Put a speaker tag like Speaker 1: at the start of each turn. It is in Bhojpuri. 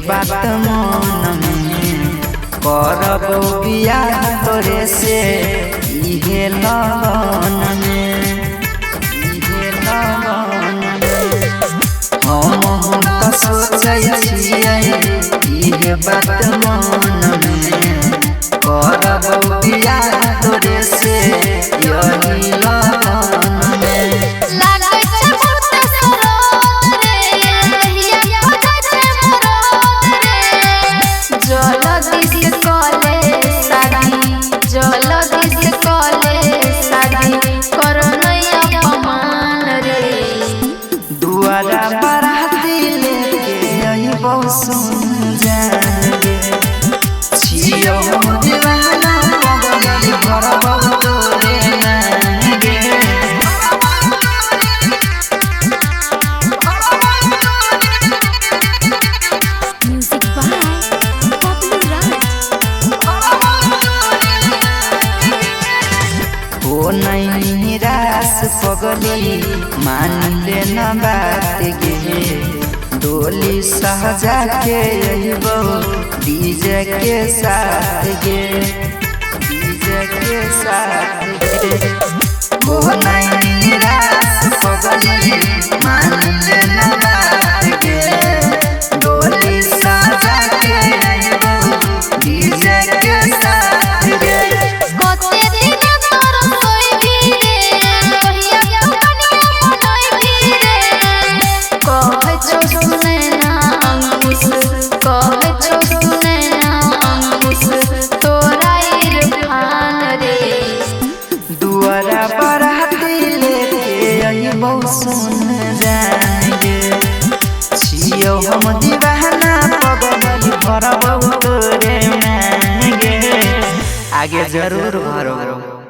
Speaker 1: बात मन में करब बियाह तोरे से इहे लगन में हम तो सोचै छियै इहे बात मन में करब बियाह तोरे से यही लगन में। दुआरा बाराती लेके आई बहुत सुन जाएंगे छियो दीवाना बगल करब तोरे नागे।
Speaker 2: म्यूजिक बाय पप्पू राज।
Speaker 1: हो नहीं निराश पगली मान लेना बात गे डोली सहजा के अइबो डीजे के साथ गे डीजे के साथ गे। हो नहीं निराश पगली मान लेना बात गे डोली सहजा के अइबो डीजे के साथ गे। दुआरा बाराती लेके आई बहुत सुन जाएंगे छियो हम दीवाना पगली भरब तोरे मांगे। आगे जरूर भरो।